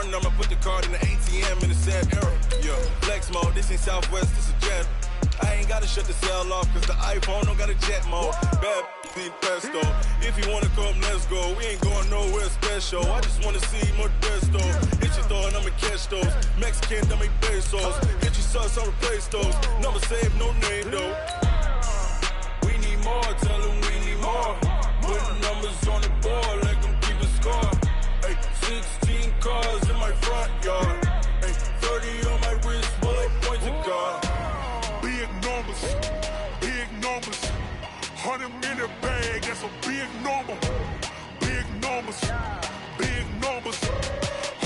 run, I'ma put the card in the ATM in the sad era. Yeah, flex mode, this ain't Southwest, this a jet. I ain't gotta shut the cell off, cause the iPhone don't got a jet mode. Bad in pesto. If you wanna come, let's go. We ain't going nowhere special. I just wanna see Modesto. Hit your thought, I'ma catch those. Mexican, I make pesos. Get your sauce, I'll replace those. Number save, no name though. We need more, tell them we need more. Putting numbers on the board, like them keep a score. Ay, 16 cars in my front yard. Ay, 30 on my wrist, while I point to God. Big numbers, big numbers. 100 in the bag, that's a big number. Big numbers, big numbers.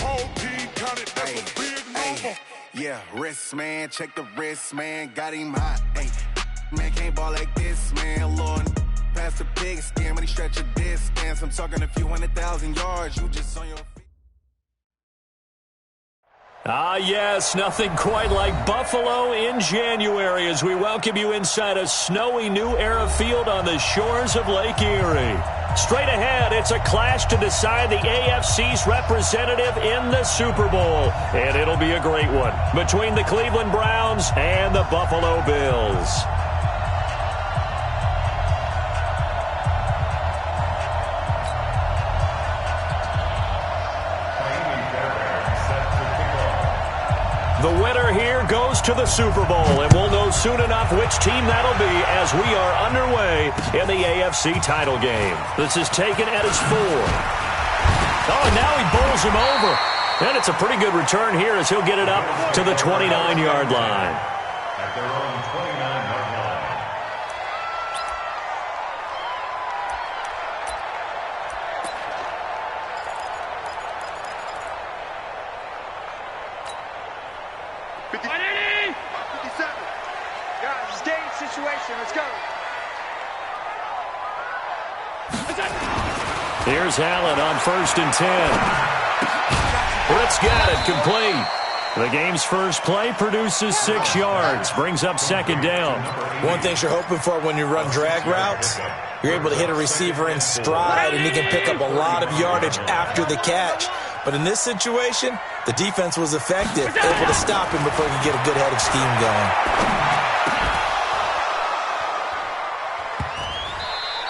Whole team counted, that's a big number. Yeah, wrist man, check the wrist man, got him hot. Ay, man can't ball like this, man. Lord, past the pig skin, but he stretch a distance. I'm talking a few 100,000 yards, you just on your feet. Ah, yes, nothing quite like Buffalo in January as we welcome you inside a snowy New Era field on the shores of Lake Erie. Straight ahead, it's a clash to decide the AFC's representative in the Super Bowl. And it'll be a great one between the Cleveland Browns and the Buffalo Bills. The winner here goes to the Super Bowl, and we'll know soon enough which team that'll be as we are underway in the AFC title game. This is taken at his 4. Oh, and now he bowls him over. And it's a pretty good return here as he'll get it up to the 29-yard line. At their own 29-yard line. Situation. Let's go. Here's Allen on 1st and 10. Britt's got it complete. The game's first play produces 6 yards, brings up 2nd down. One thing you're hoping for when you run drag routes, you're able to hit a receiver in stride, and he can pick up a lot of yardage after the catch. But in this situation, the defense was effective, able to stop him before he could get a good head of steam going.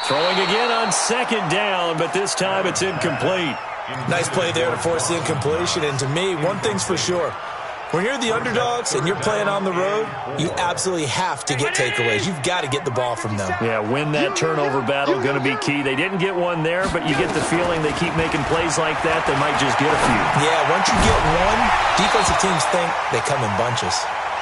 Throwing again on 2nd down, but this time it's incomplete. Nice play there to force the incompletion, and to me, one thing's for sure. When you're the underdogs and you're playing on the road, you absolutely have to get takeaways. You've got to get the ball from them. Yeah, win that turnover battle, going to be key. They didn't get one there, but you get the feeling they keep making plays like that, they might just get a few. Yeah, once you get one, defensive teams think they come in bunches.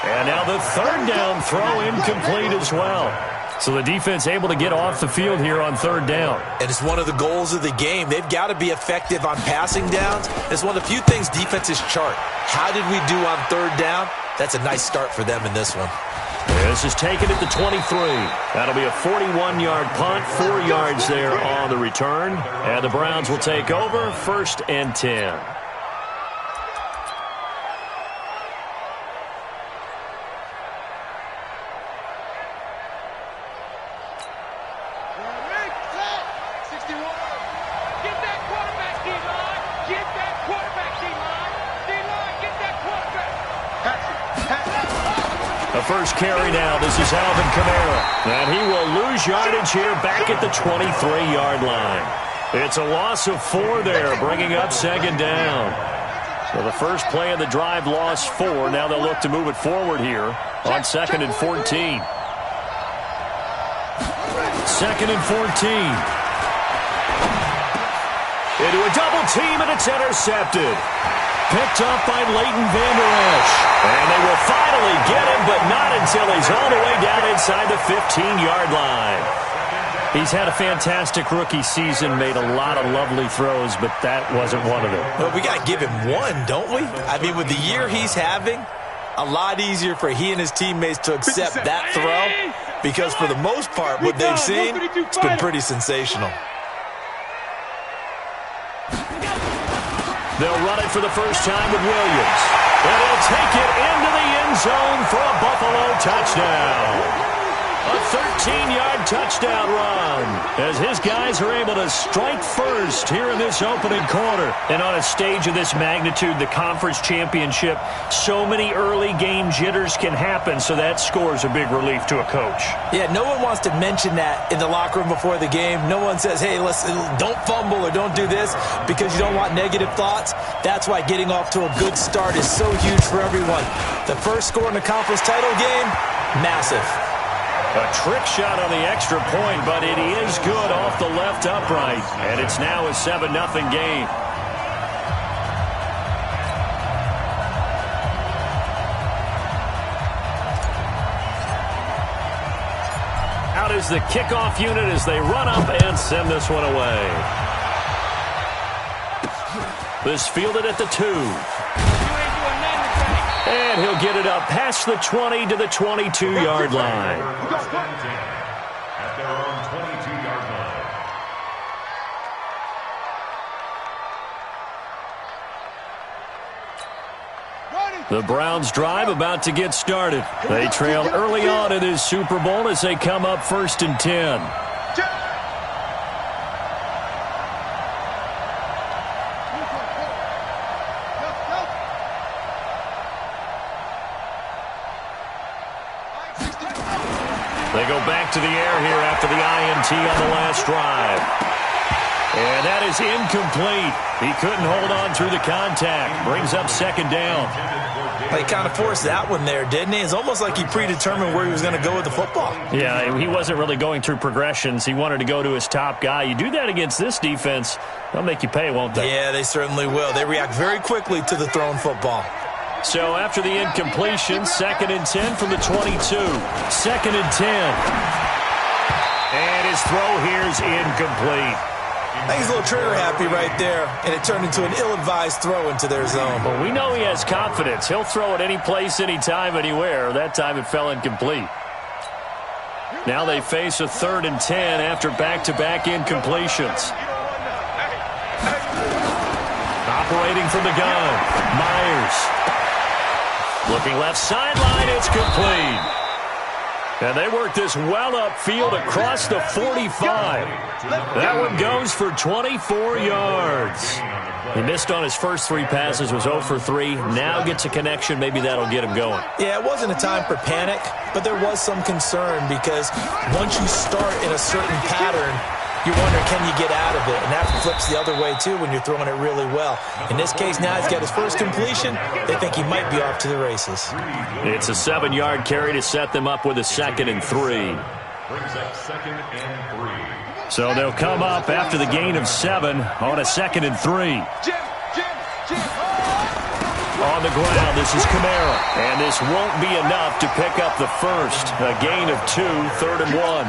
And now the 3rd down throw incomplete as well. So the defense able to get off the field here on 3rd down. And it's one of the goals of the game. They've got to be effective on passing downs. It's one of the few things defenses chart. How did we do on 3rd down? That's a nice start for them in this one. This is taken at the 23. That'll be a 41-yard punt, 4 yards there on the return. And the Browns will take over 1st and 10. First carry now. This is Alvin Kamara. And he will lose yardage here back at the 23-yard line. It's a loss of 4 there, bringing up 2nd down. So the first play of the drive lost 4. Now they'll look to move it forward here on 2nd and 14. 2nd and 14. Into a double team, and it's intercepted. Picked up by Leighton Vander Esch. And they will finally get him, but not until he's all the way down inside the 15-yard line. He's had a fantastic rookie season, made a lot of lovely throws, but that wasn't one of them. Well, we got to give him one, don't we? I mean, with the year he's having, a lot easier for he and his teammates to accept that throw, because for the most part, what they've seen, it's been pretty sensational. They'll run it for the first time with Williams. And he'll take it into the end zone for a Buffalo touchdown. A 13-yard touchdown run as his guys are able to strike first here in this opening quarter. And on a stage of this magnitude, the conference championship, so many early game jitters can happen, so that score is a big relief to a coach. Yeah, no one wants to mention that in the locker room before the game. No one says, hey, listen, don't fumble or don't do this because you don't want negative thoughts. That's why getting off to a good start is so huge for everyone. The first score in the conference title game, massive. A trick shot on the extra point, but it is good off the left upright. And it's now a 7-0 game. Out is the kickoff unit as they run up and send this one away. This fielded at the 2. And he'll get it up past the 20 to the 22-yard line. At their own 22-yard line. The Browns drive about to get started. They trail early on in this Super Bowl as they come up 1st and 10. They go back to the air here after the INT on the last drive. And that is incomplete. He couldn't hold on through the contact. Brings up 2nd down. He kind of forced that one there, didn't he? It's almost like he predetermined where he was going to go with the football. Yeah, he wasn't really going through progressions. He wanted to go to his top guy. You do that against this defense, they'll make you pay, won't they? Yeah, they certainly will. They react very quickly to the thrown football. So after the incompletion, 2nd and 10 from the 22. 2nd and 10. And his throw here is incomplete. I think he's a little trigger happy right there, and it turned into an ill-advised throw into their zone. But we know he has confidence. He'll throw it any place, anytime, anywhere. That time it fell incomplete. Now they face a 3rd and 10 after back-to-back incompletions. Operating from the gun, Myers. Looking left sideline, it's complete. And they work this well upfield across the 45. That one goes for 24 yards. He missed on his first 3 passes, was 0 for 3. Now gets a connection. Maybe that'll get him going. Yeah, it wasn't a time for panic, but there was some concern because once you start in a certain pattern, you wonder, can you get out of it? And that flips the other way, too, when you're throwing it really well. In this case, now he's got his first completion. They think he might be off to the races. It's a 7-yard carry to set them up with a 2nd and 3. Brings up 2nd and 3. So they'll come up after the gain of 7 on a 2nd and 3. On the ground, this is Kamara. And this won't be enough to pick up the first. A gain of 2, 3rd and 1.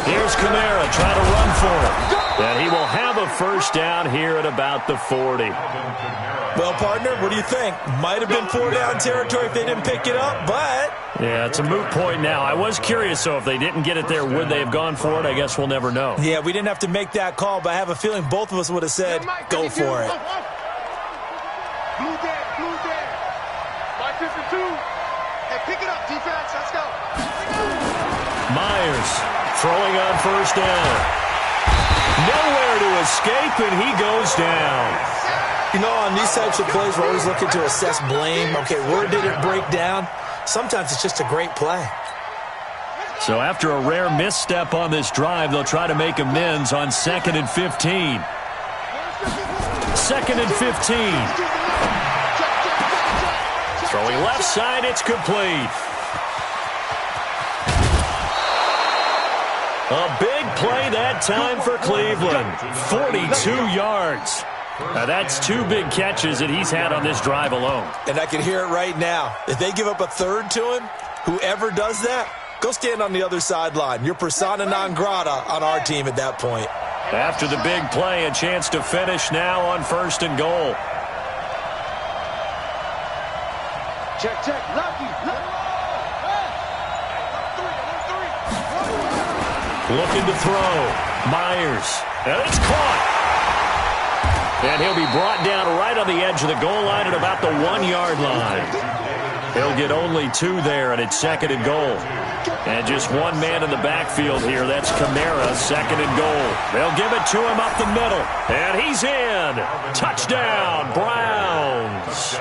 Here's Kamara trying to run for it. And he will have a first down here at about the 40. Well, partner, what do you think? Might have been 4-down territory if they didn't pick it up, but... Yeah, it's a moot point now. I was curious, so if they didn't get it there, would they have gone for it? I guess we'll never know. Yeah, we didn't have to make that call, but I have a feeling both of us would have said, go for it. Blue dead. My 52. Hey, pick it up, defense. Let's go. Myers throwing on first down. Nowhere to escape, and he goes down. You know, on these types of plays, we're always looking to assess blame. Okay, where did it break down? Sometimes it's just a great play. So after a rare misstep on this drive, they'll try to make amends on 2nd and 15. 2nd and 15. Throwing left side, it's complete. A big play that time for Cleveland. 42 yards. Now that's 2 big catches that he's had on this drive alone. And I can hear it right now. If they give up a third to him, whoever does that, go stand on the other sideline. You're persona non grata on our team at that point. After the big play, a chance to finish now on 1st and goal. Check. Lucky. Looking to throw. Myers. And it's caught. And he'll be brought down right on the edge of the goal line at about the 1-yard line. He'll get only 2 there, and it's 2nd and goal. And just one man in the backfield here. That's Kamara, 2nd and goal. They'll give it to him up the middle. And he's in. Touchdown, Browns.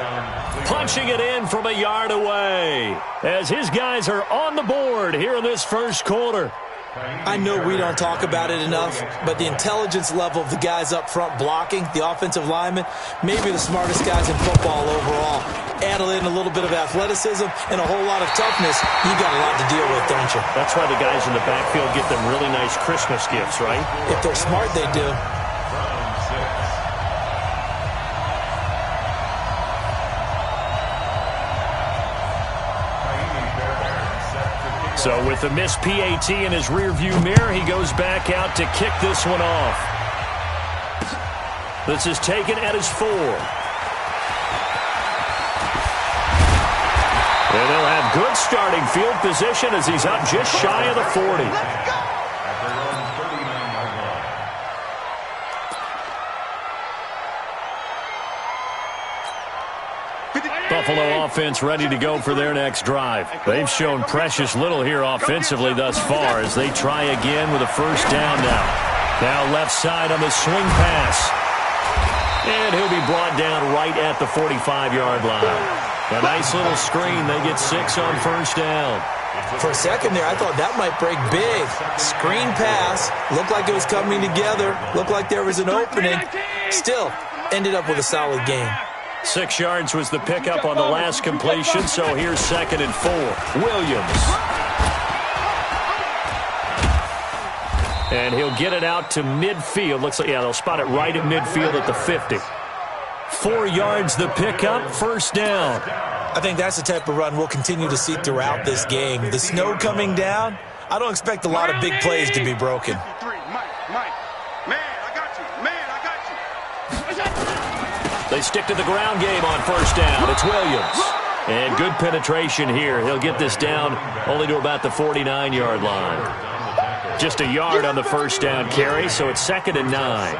Punching it in from a yard away as his guys are on the board here in this first quarter. I know we don't talk about it enough, but the intelligence level of the guys up front blocking, the offensive linemen, maybe the smartest guys in football overall. Add in a little bit of athleticism and a whole lot of toughness, you got a lot to deal with, don't you? That's why the guys in the backfield get them really nice Christmas gifts, right? If they're smart, they do. So with the missed PAT in his rearview mirror, he goes back out to kick this one off. This is taken at his 4. And they'll have good starting field position as he's up just shy of the 40. Buffalo offense ready to go for their next drive. They've shown precious little here offensively thus far as they try again with a first down now. Now left side on the swing pass. And he'll be brought down right at the 45-yard line. A nice little screen. They get 6 on first down. For a second there, I thought that might break big. Screen pass. Looked like it was coming together. Looked like there was an opening. Still, ended up with a solid game. 6 yards was the pickup on the last completion, so here's 2nd and 4. Williams. And he'll get it out to midfield. Looks like, yeah, they'll spot it right at midfield at the 50. 4 yards the pickup, first down. I think that's the type of run we'll continue to see throughout this game. The snow coming down, I don't expect a lot of big plays to be broken. They stick to the ground game on first down. It's Williams. And good penetration here. He'll get this down only to about the 49-yard line. Just a yard on the first down carry, so it's 2nd and 9.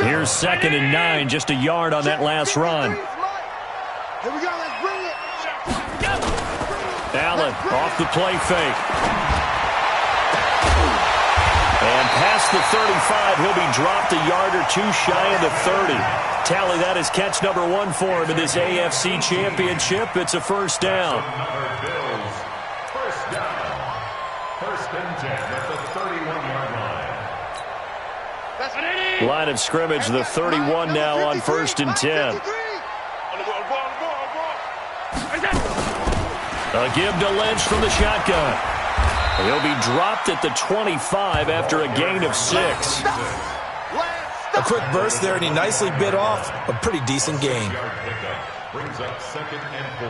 Here's 2nd and 9, just a yard on that last run. Here we go, let's bring it. Allen off the play fake. And past the 35, he'll be dropped a yard or 2 shy of the 30. Tally, that is catch number 1 for him in this AFC Championship. It's a first down. First down. 1st and 10 at the 31-yard line. Line of scrimmage, the 31 now on 1st and 10. A give to Lynch from the shotgun. He'll be dropped at the 25 after a gain of 6. A quick burst there, and he nicely bit off a pretty decent gain. Brings up 2nd and 4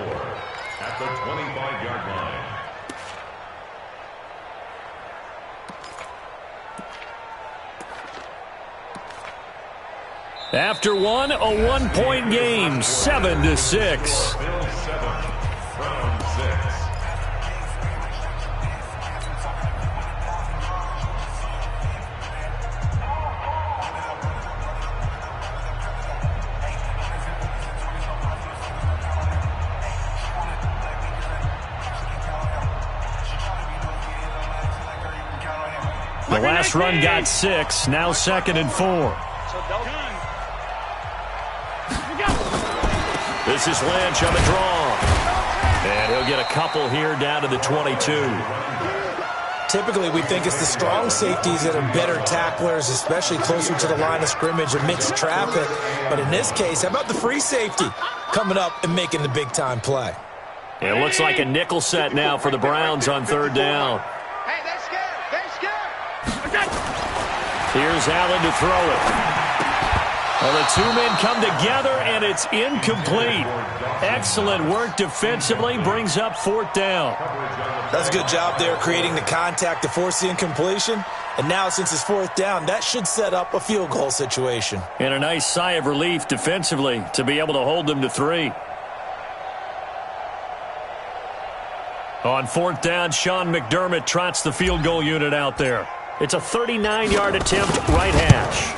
at the 25-yard line. After one, a 1-point game, 7-6. Round 6. The last run got 6, now 2nd and 4. This is Lynch on the draw. And he'll get a couple here down to the 22. Typically, we think it's the strong safeties that are better tacklers, especially closer to the line of scrimmage amidst traffic. But in this case, how about the free safety coming up and making the big-time play? It looks like a nickel set now for the Browns on 3rd down. Hey, they're scared. They're scared. Here's Allen to throw it. Well, the 2 men come together, and it's incomplete. Excellent work defensively, brings up 4th down. That's a good job there creating the contact to force the incompletion. And now, since it's 4th down, that should set up a field goal situation. And a nice sigh of relief defensively to be able to hold them to 3. On 4th down, Sean McDermott trots the field goal unit out there. It's a 39-yard attempt, right hash.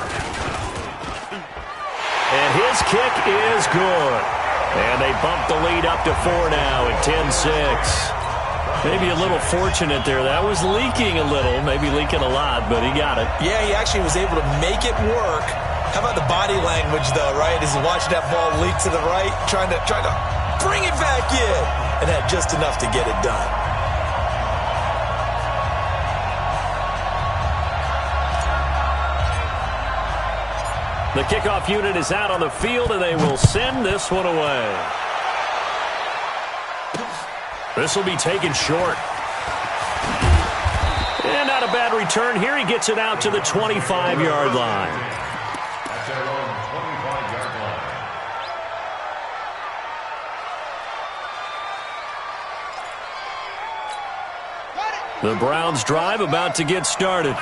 And his kick is good. And they bump the lead up to 4 now at 10-6. Maybe a little fortunate there. That was leaking a little, maybe leaking a lot, but he got it. Yeah, he actually was able to make it work. How about the body language, though, right? As he watched that ball leak to the right, trying to bring it back in, and had just enough to get it done. The kickoff unit is out on the field, and they will send this one away. This will be taken short. And not a bad return here. He gets it out to the 25-yard line. At their own 25-yard line. The Browns drive about to get started.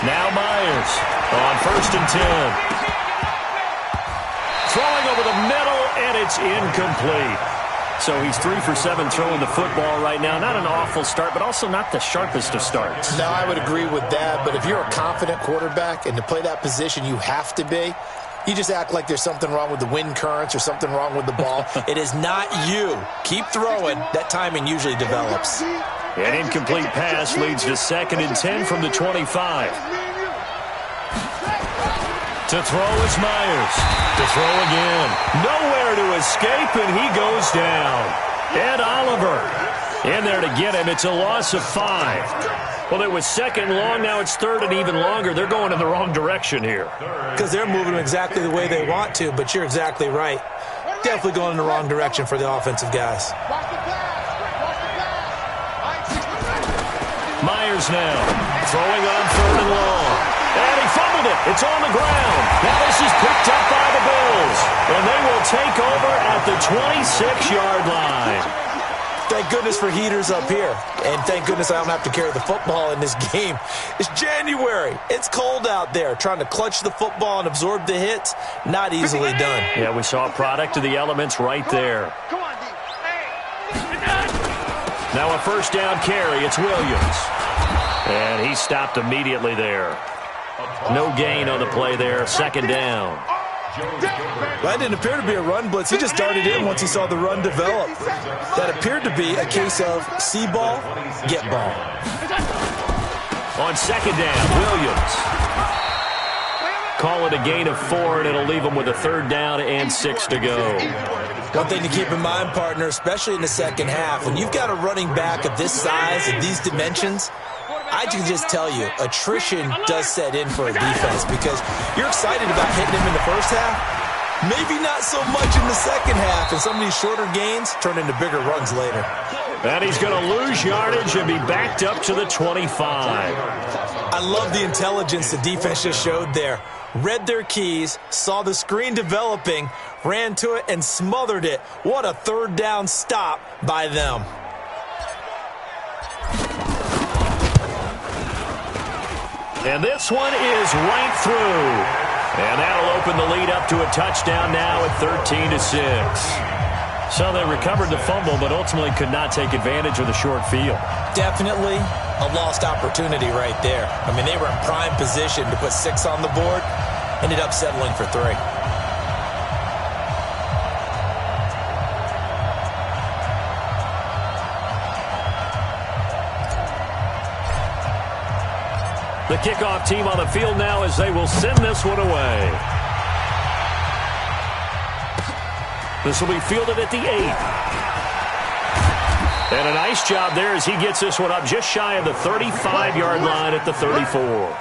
Now Myers on 1st and 10. Throwing over the middle, and it's incomplete. So he's 3 for 7 throwing the football right now. Not an awful start, but also not the sharpest of starts. No, I would agree with that. But if you're a confident quarterback and to play that position you have to be, you just act like there's something wrong with the wind currents or something wrong with the ball. It is not you. Keep throwing. That timing usually develops. An incomplete pass leads to 2nd and 10 from the 25. To throw is Myers. To throw again. Nowhere to escape, and he goes down. Ed Oliver in there to get him. It's a loss of 5. Well, it was 2nd long. Now it's 3rd and even longer. They're going in the wrong direction here. Because they're moving exactly the way they want to, but you're exactly right. Definitely going in the wrong direction for the offensive guys. Myers now throwing on 3rd and long. And he fumbled it. It's on the ground. Now this is picked up by the Bills. And they will take over at the 26-yard line. Thank goodness for heaters up here. And thank goodness I don't have to carry the football in this game. It's January. It's cold out there. Trying to clutch the football and absorb the hits, not easily done. Yeah, we saw a product of the elements right there. Now a 1st down carry. It's Williams. And he stopped immediately there. No gain on the play there. 2nd down. That didn't appear to be a run blitz. He just darted in once he saw the run develop. That appeared to be a case of see ball, get ball. On 2nd down, Williams. Call it a gain of 4, and it'll leave him with a 3rd down and 6 to go. One thing to keep in mind, partner, especially in the second half, when you've got a running back of this size and these dimensions, I can just tell you, attrition does set in for a defense because you're excited about hitting him in the first half. Maybe not so much in the second half, and some of these shorter gains turn into bigger runs later. And he's going to lose yardage and be backed up to the 25. I love the intelligence the defense just showed there. Read their keys, saw the screen developing, ran to it, and smothered it. What a 3rd down stop by them. And this one is right through. And that'll open the lead up to a touchdown now at 13-6. So they recovered the fumble, but ultimately could not take advantage of the short field. Definitely a lost opportunity right there. I mean, they were in prime position to put 6 on the board. Ended up settling for 3. The kickoff team on the field now as they will send this one away. This will be fielded at the 8. And a nice job there as he gets this one up just shy of the 35-yard line at the 34.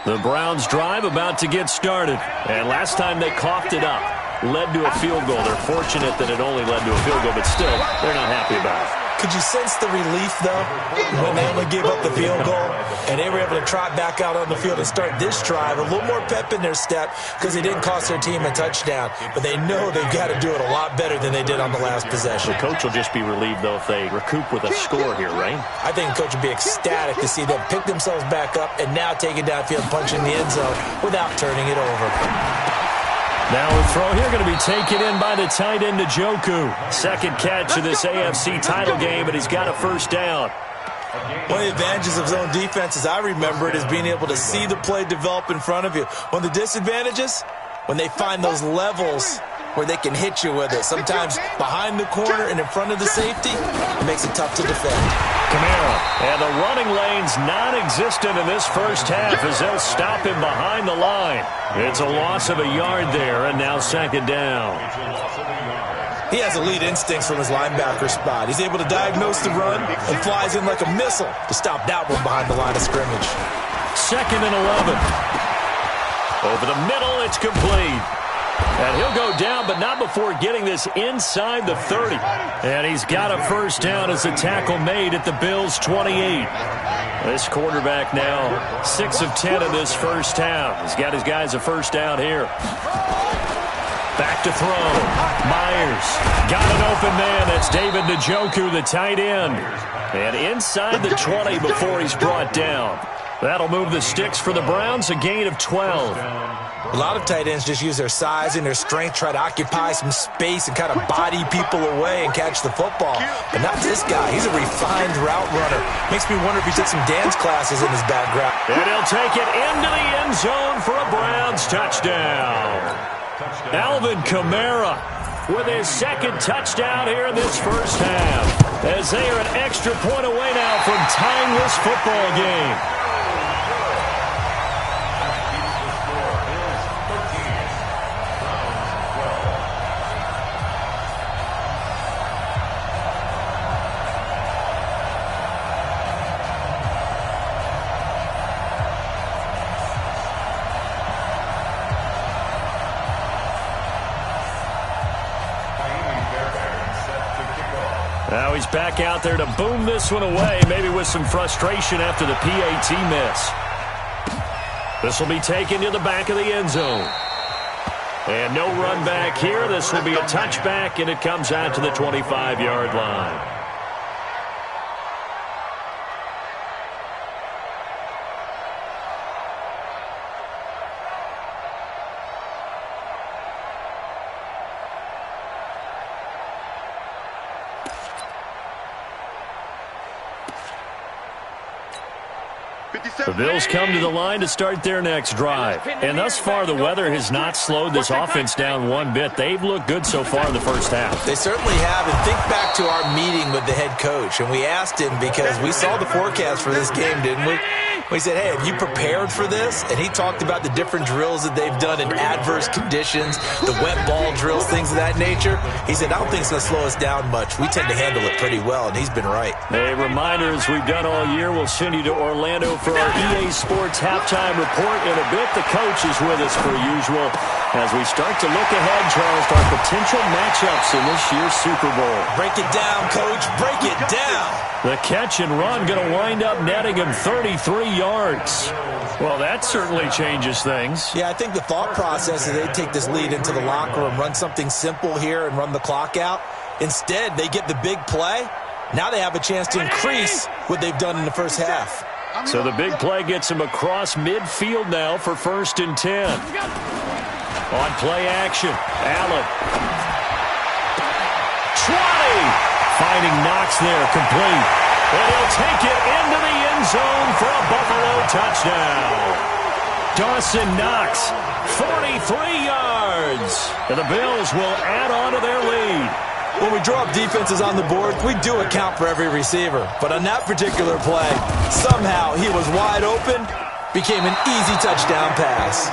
The Browns drive about to get started. And last time they coughed it up. Led to a field goal. They're fortunate that it only led to a field goal, but still, they're not happy about it. Could you sense the relief, though, when they only gave up the field goal and they were able to trot back out on the field and start this drive? A little more pep in their step because they didn't cost their team a touchdown, but they know they've got to do it a lot better than they did on the last possession. The coach will just be relieved, though, if they recoup with a score here, right? I think the coach will be ecstatic to see them pick themselves back up and now take it downfield, punch in the end zone without turning it over. Now a throw here going to be taken in by the tight end Njoku. Second catch of this AFC title game, and he's got a first down. One of the advantages of zone defense, as I remember it, is being able to see the play develop in front of you. One of the disadvantages, when they find those levels where they can hit you with it. Sometimes behind the corner and in front of the safety, it makes it tough to defend. Kamara, and the running lane's non-existent in this first half as they'll stop him behind the line. It's a loss of a yard there, and now second down. He has elite instincts from his linebacker spot. He's able to diagnose the run and flies in like a missile to stop that one behind the line of scrimmage. Second and 11. Over the middle, it's complete. And he'll go down, but not before getting this inside the 30. And he's got a first down as the tackle made at the Bills' 28. This quarterback now 6 of 10 in this first half. He's got his guys a first down here. Back to throw. Myers got an open man. That's David Njoku, the tight end. And inside the 20 before he's brought down. That'll move the sticks for the Browns, a gain of 12. A lot of tight ends just use their size and their strength, try to occupy some space and kind of body people away and catch the football. But not this guy. He's a refined route runner. Makes me wonder if he took some dance classes in his background. And he'll take it into the end zone for a Browns touchdown. Alvin Kamara with his second touchdown here in this first half, as they are an extra point away now from tying this football game. Now he's back out there to boom this one away, maybe with some frustration after the PAT miss. This will be taken to the back of the end zone. And no run back here. This will be a touchback, and it comes out to the 25-yard line. The Bills come to the line to start their next drive. And thus far, the weather has not slowed this offense down one bit. They've looked good so far in the first half. They certainly have. And think back to our meeting with the head coach. And we asked him because we saw the forecast for this game, didn't we? We said, hey, have you prepared for this? And he talked about the different drills that they've done in adverse conditions, the wet ball drills, things of that nature. He said, I don't think it's going to slow us down much. We tend to handle it pretty well, and he's been right. A reminder, as we've done all year, we'll send you to Orlando for our EA Sports halftime report in a bit. The coach is with us per usual as we start to look ahead, Charles, to our potential matchups in this year's Super Bowl. Break it down, Coach. Break it down. The catch and run going to wind up netting him 33 yards. Well, that certainly changes things. Yeah, I think the thought process is they take this lead into the locker room, run something simple here and run the clock out. Instead, they get the big play. Now they have a chance to increase what they've done in the first half. So the big play gets him across midfield now for 1st and 10. On play action, Allen. 20! Finding Knox there, complete. And he'll take it into the end zone for a Buffalo touchdown. Dawson Knox, 43 yards. And the Bills will add on to their lead. When we draw up defenses on the board, we do account for every receiver. But on that particular play, somehow he was wide open, became an easy touchdown pass.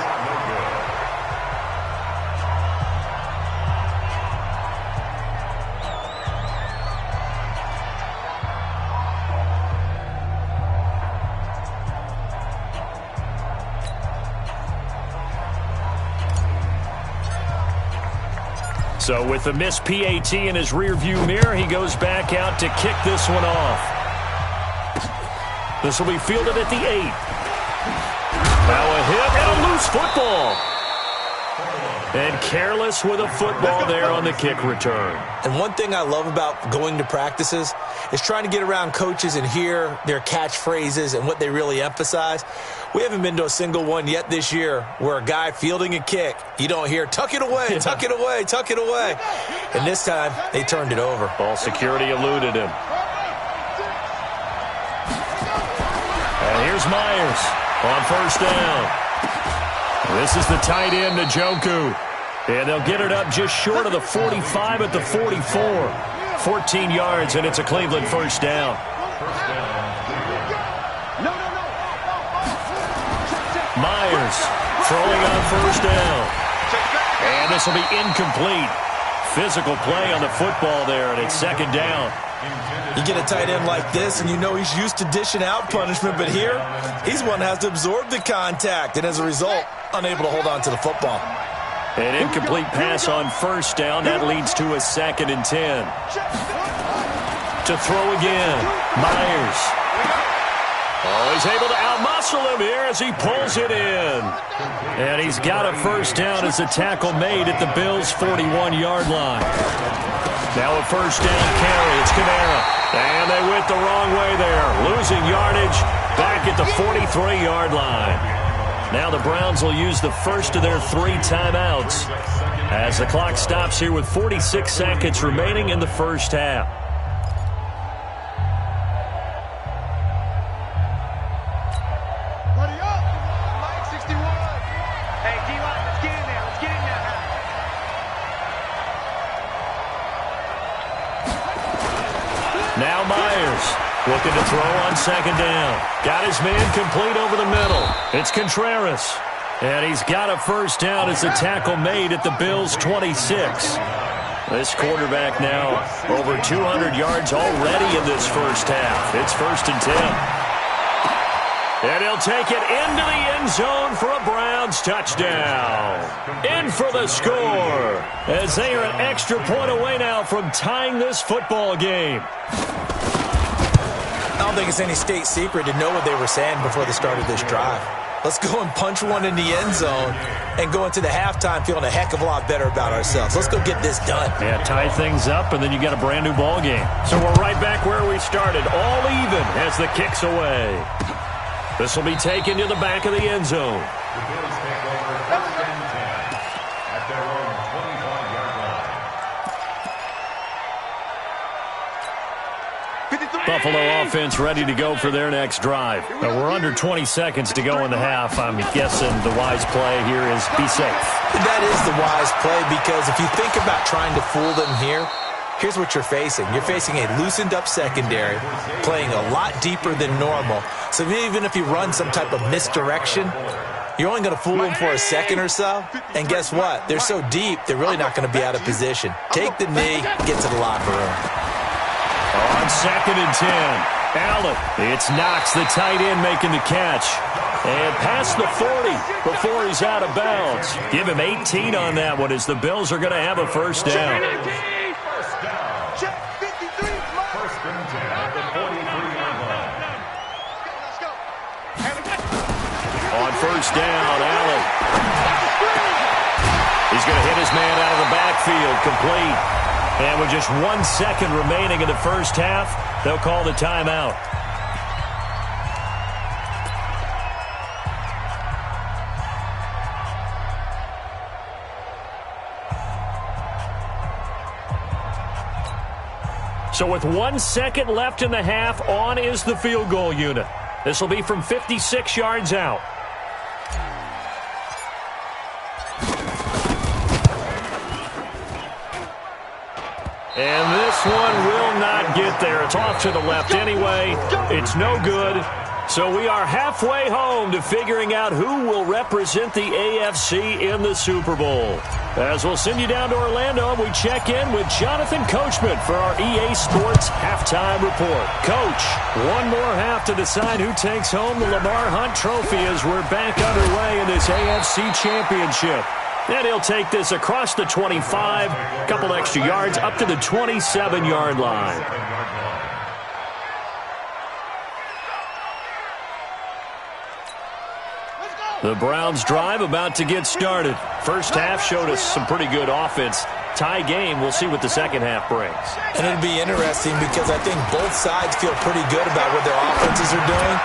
So with the missed PAT in his rearview mirror, he goes back out to kick this one off. This will be fielded at the 8. Now a hit and a loose football. And careless with a football there on the kick return. And one thing I love about going to practices is trying to get around coaches and hear their catchphrases and what they really emphasize. We haven't been to a single one yet this year where a guy fielding a kick, you don't hear, tuck it away, tuck it away, tuck it away. And this time, they turned it over. Ball security eluded him. And here's Myers on first down. This is the tight end, Njoku. And they'll get it up just short of the 45 at the 44. 14 yards, and it's a Cleveland first down. Myers throwing on first down. And this will be incomplete. Physical play on the football there, and it's second down. You get a tight end like this, and you know he's used to dishing out punishment, but here, he's one that has to absorb the contact, and as a result, unable to hold on to the football. An incomplete pass on first down. That leads to a 2nd and 10. To throw again. Myers. Oh, he's able to outmuscle him here as he pulls it in. And he's got a first down as the tackle made at the Bills' 41-yard line. Now a first down carry. It's Kamara. And they went the wrong way there. Losing yardage back at the 43-yard line. Now the Browns will use the first of their 3 timeouts as the clock stops here with 46 seconds remaining in the first half. Buddy up! Mike 61. Hey, D-Line, let's get in there. Let's get in there now. Now Myers looking to throw on second down. Got his man complete over the middle. It's Contreras. And he's got a first down as the tackle made at the Bills' 26. This quarterback now over 200 yards already in this first half. It's 1st and 10. And he'll take it into the end zone for a Browns touchdown. In for the score as they are an extra point away now from tying this football game. I don't think it's any state secret to know what they were saying before the start of this drive. Let's go and punch one in the end zone and go into the halftime feeling a heck of a lot better about ourselves. Let's go get this done. Yeah, tie things up, and then you got a brand new ball game. So we're right back where we started, all even as the kick's away. This will be taken to the back of the end zone. The Bills take over 1st and 10 at their own 25-yard line. Buffalo offense ready to go for their next drive. Now we're under 20 seconds to go in the half. I'm guessing the wise play here is be safe. That is the wise play because if you think about trying to fool them here, here's what you're facing. You're facing a loosened up secondary, playing a lot deeper than normal. So even if you run some type of misdirection, you're only going to fool them for a second or so. And guess what? They're so deep, they're really not going to be out of position. Take the knee, get to the locker room. On 2nd and 10, Allen. It's Knox, the tight end, making the catch. And past the 40 before he's out of bounds. Give him 18 on that one as the Bills are going to have a first down. Check 53. 1st and 10 at the 43-yard line. Let's go. On first down, Allen. He's going to hit his man out of the backfield, complete. And with just 1 second remaining in the first half, they'll call the timeout. So with 1 second left in the half, on is the field goal unit. This will be from 56 yards out. And this one will not get there. It's off to the left anyway. It's no good. So we are halfway home to figuring out who will represent the AFC in the Super Bowl. As we'll send you down to Orlando, we check in with Jonathan Coachman for our EA Sports Halftime Report. Coach, one more half to decide who takes home the Lamar Hunt Trophy as we're back underway in this AFC Championship. And he'll take this across the 25, a couple extra yards, up to the 27-yard line. The Browns drive about to get started. First half showed us some pretty good offense. Tie game. We'll see what the second half brings. And it'll be interesting because I think both sides feel pretty good about what their offenses are doing.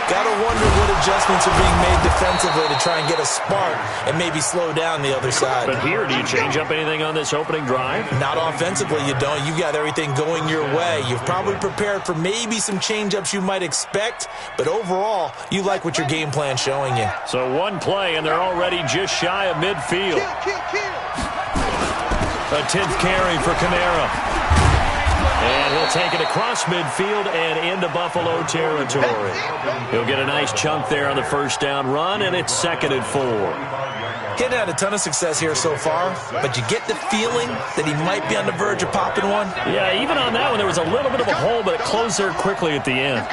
Got to wonder what adjustments are being made defensively to try and get a spark and maybe slow down the other side. But here, do you change up anything on this opening drive? Not offensively, you don't. You've got everything going your way. You've probably prepared for maybe some change-ups you might expect, but overall, you like what your game plan's showing you. So one play, and they're already just shy of midfield. A 10th carry for Kamara. And he'll take it across midfield and into Buffalo territory. He'll get a nice chunk there on the first down run, and it's 2nd and 4. He hadn't had a ton of success here so far, but you get the feeling that he might be on the verge of popping one. Yeah, even on that one, there was a little bit of a hole, but it closed there quickly at the end.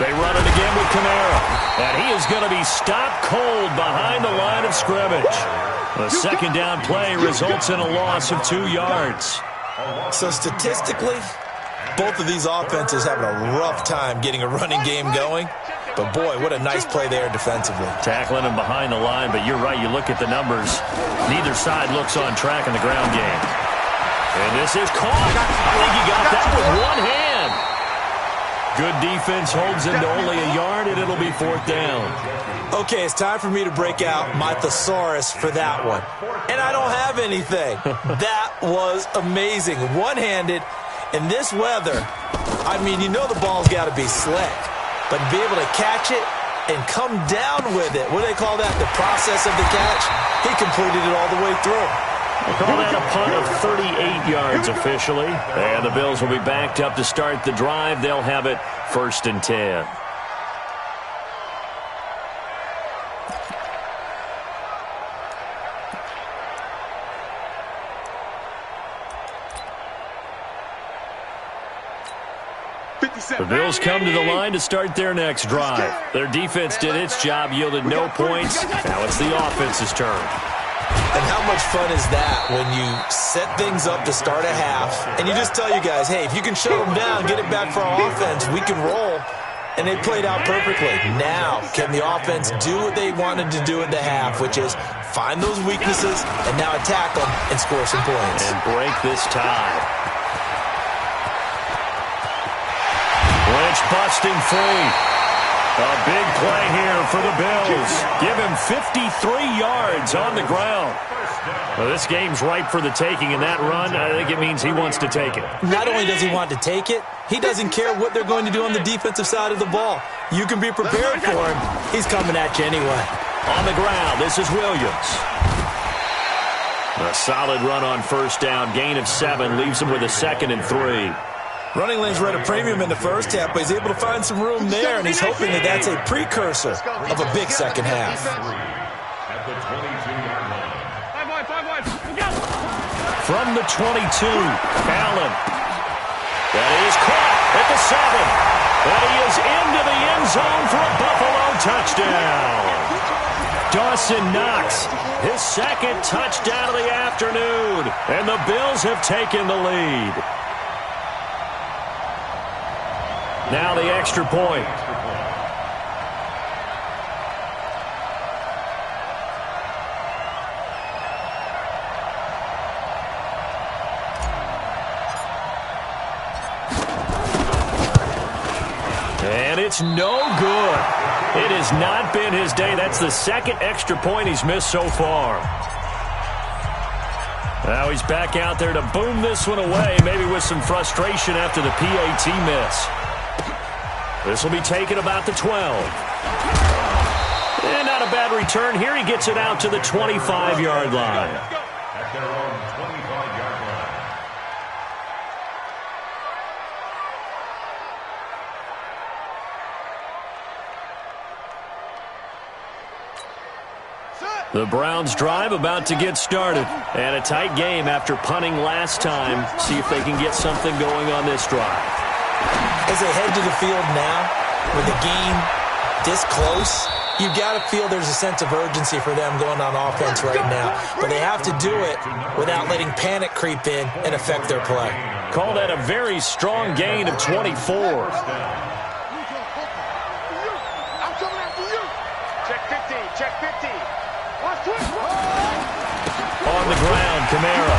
They run it again with Kamara. And he is going to be stopped cold behind the line of scrimmage. The second down play results in a loss of 2 yards. So statistically, both of these offenses having a rough time getting a running game going. But boy, what a nice play there defensively. Tackling him behind the line, but you're right, you look at the numbers. Neither side looks on track in the ground game. And this is caught. I think he got that with one hand. Good defense holds him to only a yard, and it'll be 4th down. Okay, it's time for me to break out my thesaurus for that one. And I don't have anything. That was amazing. One-handed in this weather. I mean, you know the ball's got to be slick. But to be able to catch it and come down with it, what do they call that? The process of the catch? He completed it all the way through. We'll call that a punt of 38 yards officially. And the Bills will be backed up to start the drive. They'll have it 1st and 10. The Bills come to the line to start their next drive. Their defense did its job, yielded no points. Now it's the offense's turn. And how much fun is that when you set things up to start a half and you just tell you guys, hey, if you can shut them down, get it back for our offense, we can roll. And it played out perfectly. Now, can the offense do what they wanted to do at the half, which is find those weaknesses and now attack them and score some points. And break this tie. Lynch busting free. A big play here for the Bills. Give him 53 yards on the ground. Well, this game's ripe for the taking, and that run, I think it means he wants to take it. Not only does he want to take it, he doesn't care what they're going to do on the defensive side of the ball. You can be prepared for him. He's coming at you anyway. On the ground, this is Williams. A solid run on first down. Gain of 7 leaves him with a 2nd and 3. Running lanes were at a premium in the first half, but he's able to find some room there, and he's hoping that that's a precursor of a big second half. At the 22-yard line. From the 22, Allen. That is caught at the 7. And he is into the end zone for a Buffalo touchdown. Dawson Knox, his 2nd touchdown of the afternoon. And the Bills have taken the lead. Now the extra point. And it's no good. It has not been his day. That's the 2nd extra point he's missed so far. Now he's back out there to boom this one away, maybe with some frustration after the PAT miss. This will be taken about the 12. And not a bad return. Here he gets it out to the 25-yard line. At their own 25-yard line. The Browns drive about to get started. And a tight game after punting last time. See if they can get something going on this drive. As they head to the field now, with the game this close, You've got to feel there's a sense of urgency for them going on offense right now. But they have to do it without letting panic creep in and affect their play. Call that a very strong gain of 24. Check 50, check 50. On the ground, Kamara.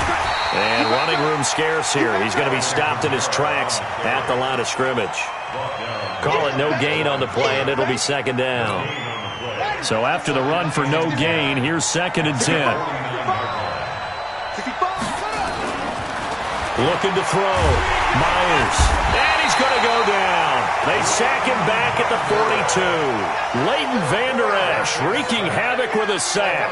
And running room scarce here. He's going to be stopped in his tracks at the line of scrimmage. Call it no gain on the play, and it'll be second down. So after the run for no gain, here's 2nd and 10. Looking to throw. Myers. And he's going to go down. They sack him back at the 42. Leighton Vander Esch wreaking havoc with a sack.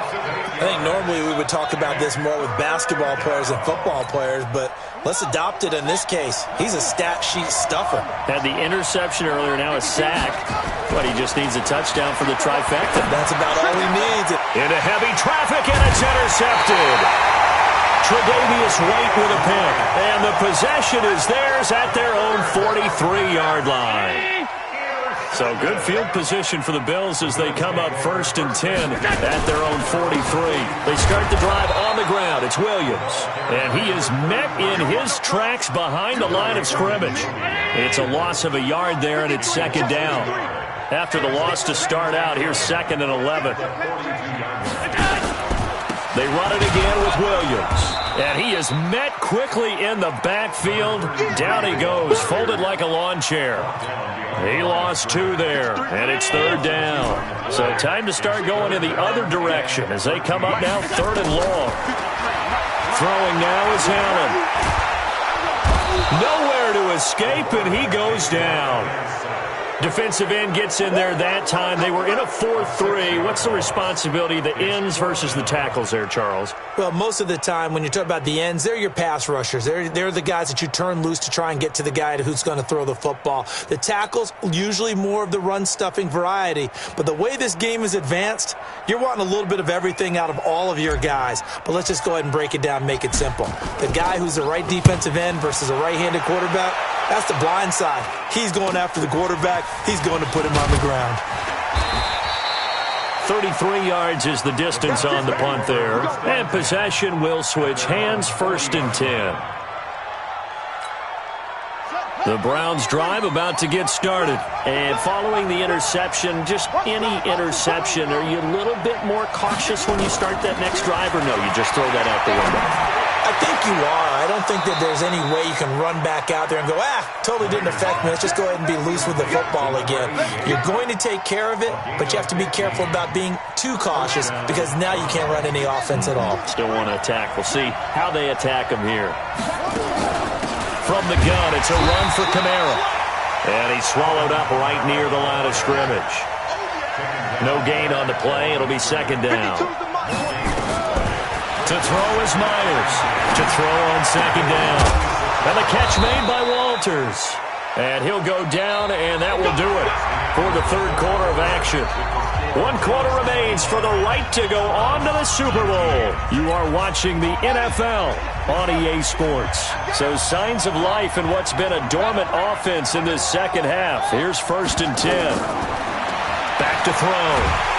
I think normally we would talk about this more with basketball players and football players, but let's adopt it in this case. He's a stat sheet stuffer. Had the interception earlier, now a sack. But he just needs a touchdown for the trifecta. That's about all he needs. Into heavy traffic, and it's intercepted. Tre'Davious White with a pick. And the possession is theirs at their own 43-yard line. So good field position for the Bills as they come up 1st and 10 at their own 43. They start the drive on the ground. It's Williams. And he is met in his tracks behind the line of scrimmage. It's a loss of a yard there, and it's 2nd down. After the loss to start out, here's 2nd and 11. They run it again with Williams. And he is met quickly in the backfield. Down he goes, folded like a lawn chair. He lost 2 there, and it's 3rd down. So time to start going in the other direction as they come up now 3rd and long. Throwing now is Allen. Nowhere to escape, and he goes down. Defensive end gets in there that time. They were in a 4-3. What's the responsibility of the ends versus the tackles there, Charles? Well, most of the time when you talk about the ends, they're your pass rushers. They're the guys that you turn loose to try and get to the guy who's going to throw the football. The tackles, usually more of the run-stuffing variety. But the way this game is advanced, you're wanting a little bit of everything out of all of your guys. But let's just go ahead and break it down and make it simple. The guy who's the right defensive end versus a right-handed quarterback, that's the blind side. He's going after the quarterback. He's going to put him on the ground. 33 yards is the distance on the punt there. And possession will switch hands, 1st and 10. The Browns drive about to get started. And following the interception, just any interception, are you a little bit more cautious when you start that next drive, or no, you just throw that out the window? I think you are. I don't think that there's any way you can run back out there and go, totally didn't affect me. Let's just go ahead and be loose with the football again. You're going to take care of it, but you have to be careful about being too cautious because now you can't run any offense at all. Still want to attack. We'll see how they attack him here. From the gun, it's a run for Kamara. And he's swallowed up right near the line of scrimmage. No gain on the play. It'll be 2nd down. To throw is Myers. To throw on 2nd down. And the catch made by Walters. And he'll go down, and that will do it for the 3rd quarter of action. 1 quarter remains for the right to go on to the Super Bowl. You are watching the NFL on EA Sports. So signs of life in what's been a dormant offense in this second half. Here's 1st and 10. Back to throw.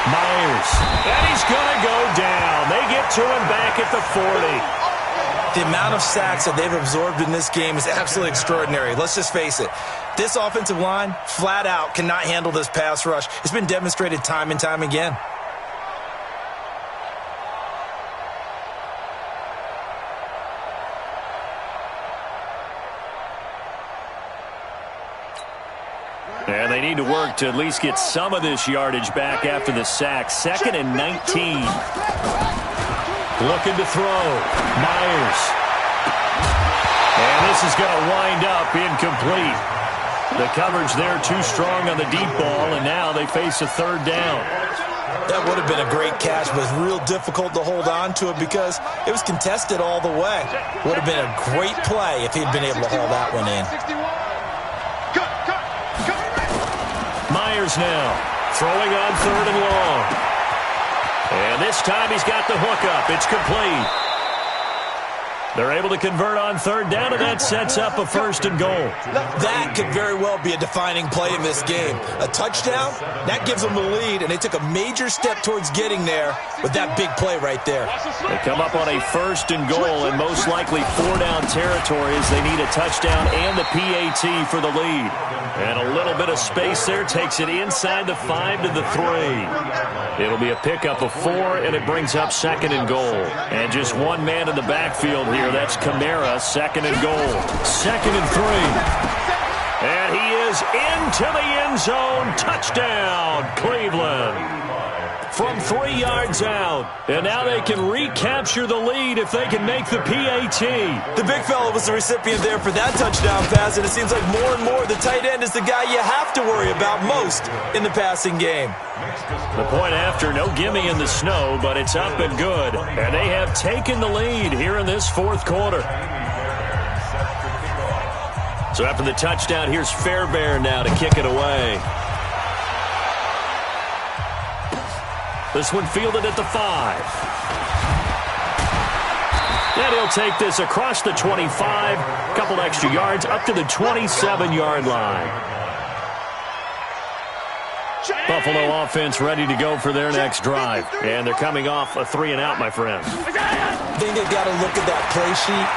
Myers. And he's going to go down. They get to him back at the 40. The amount of sacks that they've absorbed in this game is absolutely extraordinary. Let's just face it. This offensive line, flat out, cannot handle this pass rush. It's been demonstrated time and time again. And they need to work to at least get some of this yardage back after the sack. 2nd and 19. Looking to throw. Myers. And this is going to wind up incomplete. The coverage there too strong on the deep ball, and now they face a 3rd down. That would have been a great catch, but it's real difficult to hold on to it because it was contested all the way. Would have been a great play if he'd been able to haul that one in. Myers now throwing on 3rd and long. And this time he's got the hook up. It's complete. They're able to convert on third down, and that sets up a 1st and goal. That could very well be a defining play in this game. A touchdown, that gives them the lead, and they took a major step towards getting there with that big play right there. They come up on a 1st and goal, and most likely 4-down territory as they need a touchdown and the PAT for the lead. And a little bit of space there takes it inside the 5 to the 3. It'll be a pickup of 4, and it brings up 2nd and goal. And just one man in the backfield here. That's Kamara, 2nd and goal. 2nd and 3. And he is into the end zone. Touchdown, Cleveland. From 3 yards out. And now they can recapture the lead if they can make the PAT. The big fella was the recipient there for that touchdown pass, and it seems like more and more the tight end is the guy you have to worry about most in the passing game. The point after, no gimme in the snow, but it's up and good. And they have taken the lead here in this 4th quarter. So after the touchdown, here's Fairbairn now to kick it away. This one fielded at the 5. And he'll take this across the 25, a couple extra yards, up to the 27-yard line. Buffalo offense ready to go for their next drive. And they're coming off a 3-and-out, my friend. I think they've got to look at that play sheet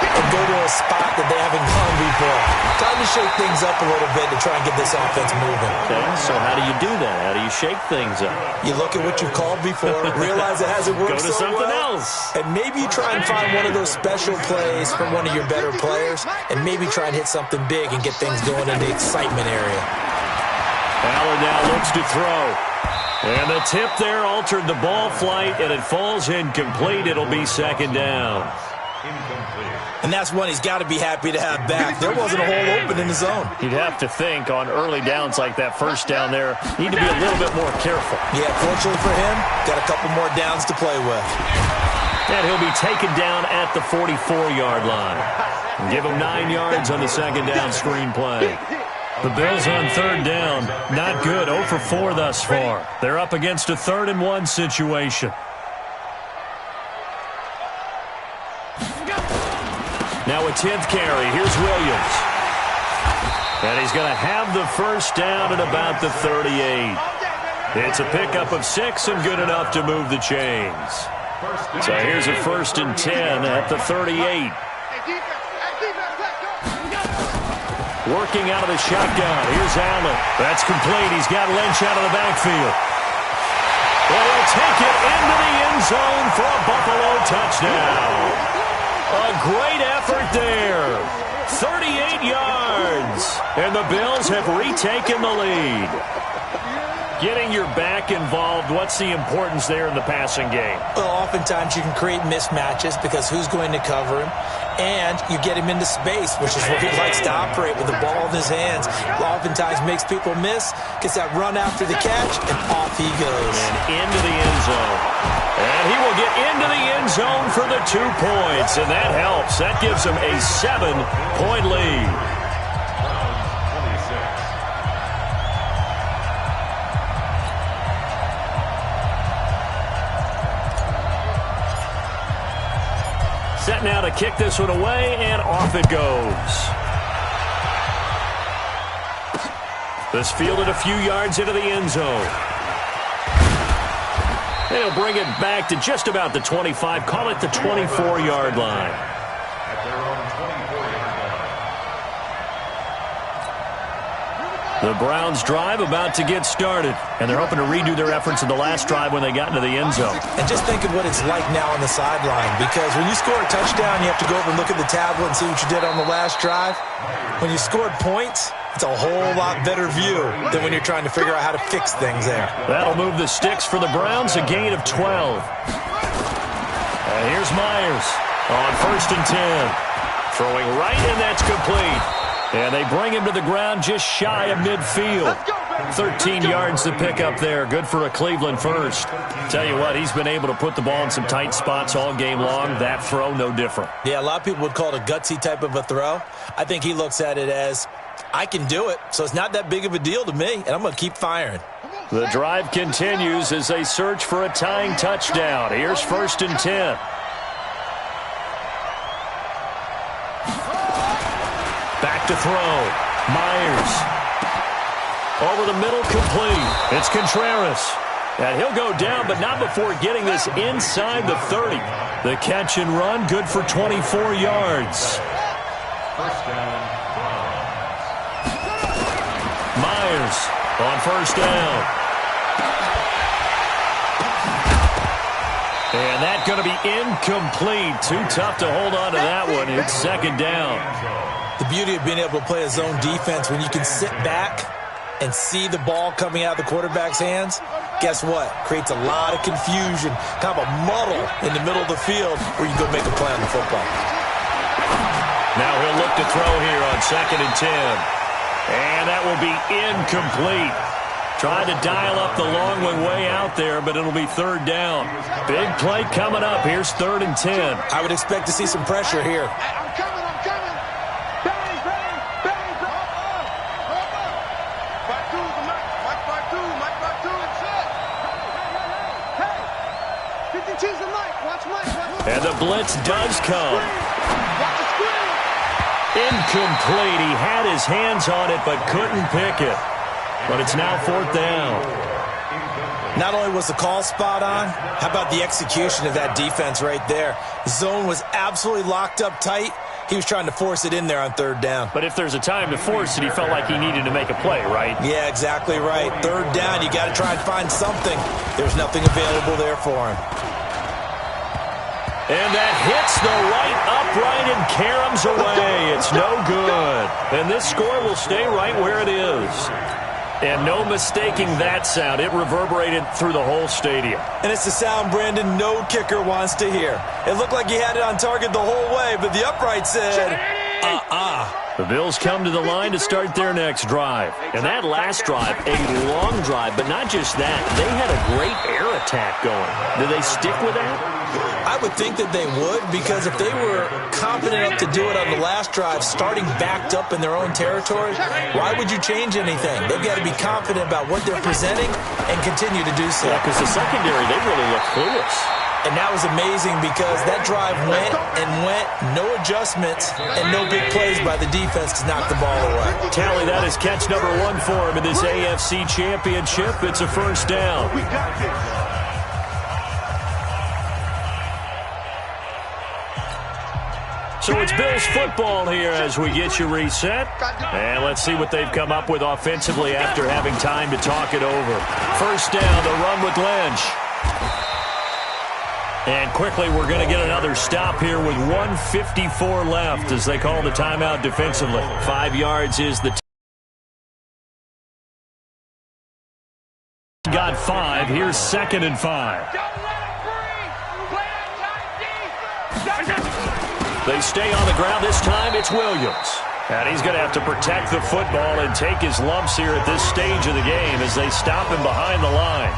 and go to a spot that they haven't gone before. Time to shake things up a little bit to try and get this offense moving. Okay, so how do you do that? How do you shake things up? You look at what you've called before, realize it hasn't worked so well. Go to something else. And maybe you try and find one of those special plays from one of your better players, and maybe try and hit something big and get things going in the excitement area. Allen now looks to throw. And the tip there altered the ball flight, and it falls incomplete. It'll be 2nd down. And that's one he's got to be happy to have back. There wasn't a hole open in the zone. You'd have to think on early downs like that 1st down there, need to be a little bit more careful. Yeah, fortunately for him, got a couple more downs to play with. And he'll be taken down at the 44-yard line. And give him 9 yards on the 2nd down screen play. The Bills on 3rd down, not good, 0 for 4 thus far. They're up against a 3rd and 1 situation. Now a 10th carry, here's Williams. And he's going to have the 1st down at about the 38. It's a pickup of 6 and good enough to move the chains. So here's a 1st and 10 at the 38. Working out of the shotgun. Here's Allen. That's complete. He's got Lynch out of the backfield. And he'll take it into the end zone for a Buffalo touchdown. A great effort there. 38 yards. And the Bills have retaken the lead. Getting your back involved, what's the importance there in the passing game? Well, oftentimes you can create mismatches because who's going to cover him? And you get him into space, which is where he likes to operate with the ball in his hands. Oftentimes makes people miss, gets that run after the catch, and off he goes. And into the end zone. And he will get into the end zone for the 2 points, and that helps. That gives him a 7-point lead. Set now to kick this one away, and off it goes. This fielded a few yards into the end zone. They'll bring it back to just about the 25, call it the 24-yard line. The Browns drive about to get started, and they're hoping to redo their efforts in the last drive when they got into the end zone. And just think of what it's like now on the sideline, because when you score a touchdown, you have to go over and look at the tablet and see what you did on the last drive. When you scored points, it's a whole lot better view than when you're trying to figure out how to fix things there. That'll move the sticks for the Browns, a gain of 12. And here's Myers on 1st and 10. Throwing right, and that's complete. And they bring him to the ground just shy of midfield. 13 yards to pick up there. Good for a Cleveland first. Tell you what, he's been able to put the ball in some tight spots all game long. That throw, no different. Yeah, a lot of people would call it a gutsy type of a throw. I think he looks at it as, I can do it, so it's not that big of a deal to me, and I'm going to keep firing. The drive continues as they search for a tying touchdown. Here's 1st and 10. Back to throw. Myers. Over the middle, complete. It's Contreras. And he'll go down, but not before getting this inside the 30. The catch and run, good for 24 yards. First down, Myers on first down. And that's going to be incomplete. Too tough to hold on to that one. It's second down. The beauty of being able to play a zone defense when you can sit back and see the ball coming out of the quarterback's hands, guess what? Creates a lot of confusion, kind of a muddle in the middle of the field where you go make a play on the football. Now he'll look to throw here on 2nd and 10. And that will be incomplete. Trying to dial up the long one way out there, but it'll be third down. Big play coming up. Here's 3rd and 10. I would expect to see some pressure here. I'm coming. Bang, bang, bang, bang. Back two, Mike, back two. Hey, 52's the Mike. Watch Mike. And the blitz does come. Watch the screen. Incomplete. He had his hands on it, but couldn't pick it. But it's now 4th down. Not only was the call spot on, how about the execution of that defense right there? Zone was absolutely locked up tight. He was trying to force it in there on 3rd down. But if there's a time to force it, he felt like he needed to make a play, right? Yeah, exactly right. 3rd down, you got to try and find something. There's nothing available there for him. And that hits the right upright and caroms away. It's no good. And this score will stay right where it is. And no mistaking that sound. It reverberated through the whole stadium. And it's the sound, Brandon, no kicker wants to hear. It looked like he had it on target the whole way, but the upright said, The Bills come to the line to start their next drive. And that last drive, a long drive, but not just that. They had a great air attack going. Do they stick with that? I would think that they would, because if they were confident enough to do it on the last drive, starting backed up in their own territory, why would you change anything? They've got to be confident about what they're presenting and continue to do so. Yeah, because the secondary, they really look clueless. And that was amazing because that drive went and went, no adjustments, and no big plays by the defense to knock the ball away. Tally, that is catch number 1 for him in this AFC Championship. It's a first down. We got this. So it's Bills football here as we get you reset. And let's see what they've come up with offensively after having time to talk it over. First down, the run with Lynch. And quickly, we're going to get another stop here with 1:54 left as they call the timeout defensively. 5 yards is the got 5. Here's 2nd and 5. They stay on the ground. This time it's Williams. And he's going to have to protect the football and take his lumps here at this stage of the game as they stop him behind the line.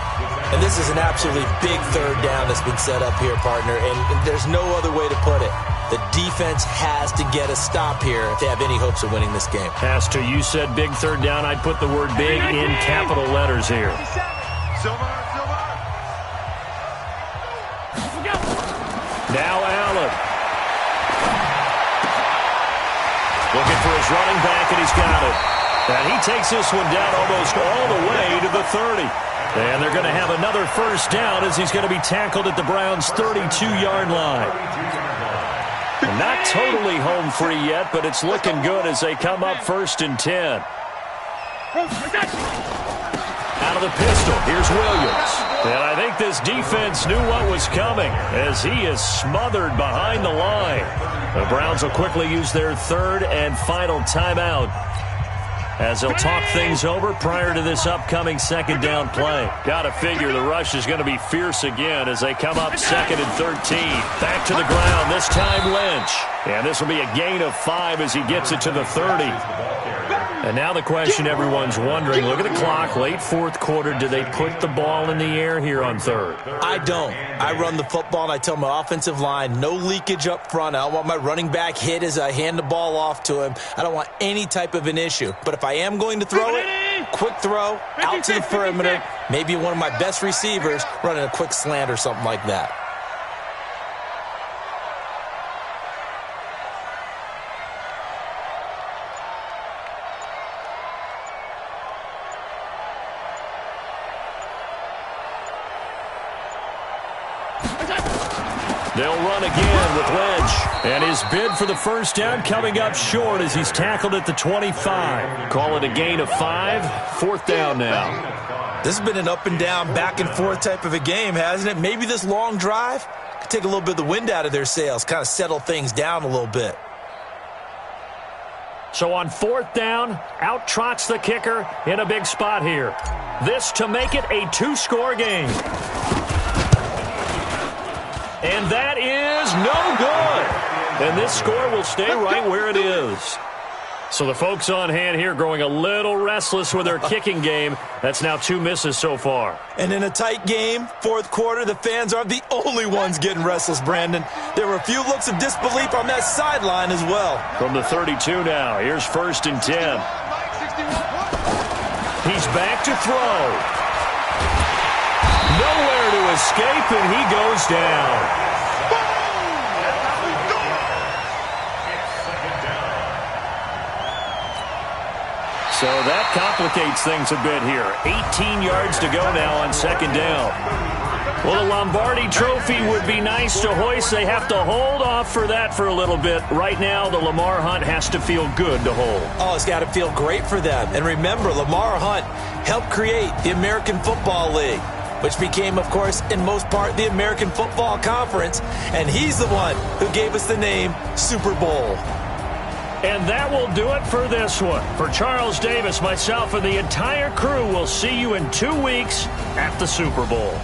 And this is an absolutely big 3rd down that's been set up here, partner, and there's no other way to put it. The defense has to get a stop here if they have any hopes of winning this game. Has to. You said big 3rd down. I'd put the word big in capital letters here. Now Allen. Looking for his running back, and he's got it. And he takes this one down almost all the way to the 30. And they're going to have another first down as he's going to be tackled at the Browns' 32-yard line. And not totally home free yet, but it's looking good as they come up 1st and 10. Out of the pistol, here's Williams. And I think this defense knew what was coming as he is smothered behind the line. The Browns will quickly use their 3rd and final timeout as they'll talk things over prior to this upcoming 2nd down play. Got to figure the rush is going to be fierce again as they come up 2nd and 13. Back to the ground, this time Lynch. And this will be a gain of 5 as he gets it to the 30. And now the question everyone's wondering, look at the clock, late 4th quarter, do they put the ball in the air here on 3rd? I don't. I run the football, and I tell my offensive line, no leakage up front. I don't want my running back hit as I hand the ball off to him. I don't want any type of an issue. But if I am going to throw it, quick throw, out to the perimeter, maybe one of my best receivers running a quick slant or something like that. They'll run again with Lynch. And his bid for the first down coming up short as he's tackled at the 25. Call it a gain of 5. 4th down now. This has been an up and down, back and forth type of a game, hasn't it? Maybe this long drive could take a little bit of the wind out of their sails, kind of settle things down a little bit. So on 4th down, out trots the kicker in a big spot here. This to make it a 2-score game. And that is no good. And this score will stay right where it is. So the folks on hand here growing a little restless with their kicking game. That's now 2 misses so far. And in a tight game, 4th quarter, the fans aren't the only ones getting restless, Brandon. There were a few looks of disbelief on that sideline as well. From the 32 now, here's 1st and 10. He's back to throw. Nowhere to escape, and he goes down. So that complicates things a bit here. 18 yards to go now on 2nd down. Well, the Lombardi Trophy would be nice to hoist. They have to hold off for that for a little bit. Right now, the Lamar Hunt has to feel good to hold. Oh, it's got to feel great for them. And remember, Lamar Hunt helped create the American Football League, which became, of course, in most part, the American Football Conference. And he's the one who gave us the name Super Bowl. And that will do it for this one. For Charles Davis, myself, and the entire crew, we'll see you in 2 weeks at the Super Bowl.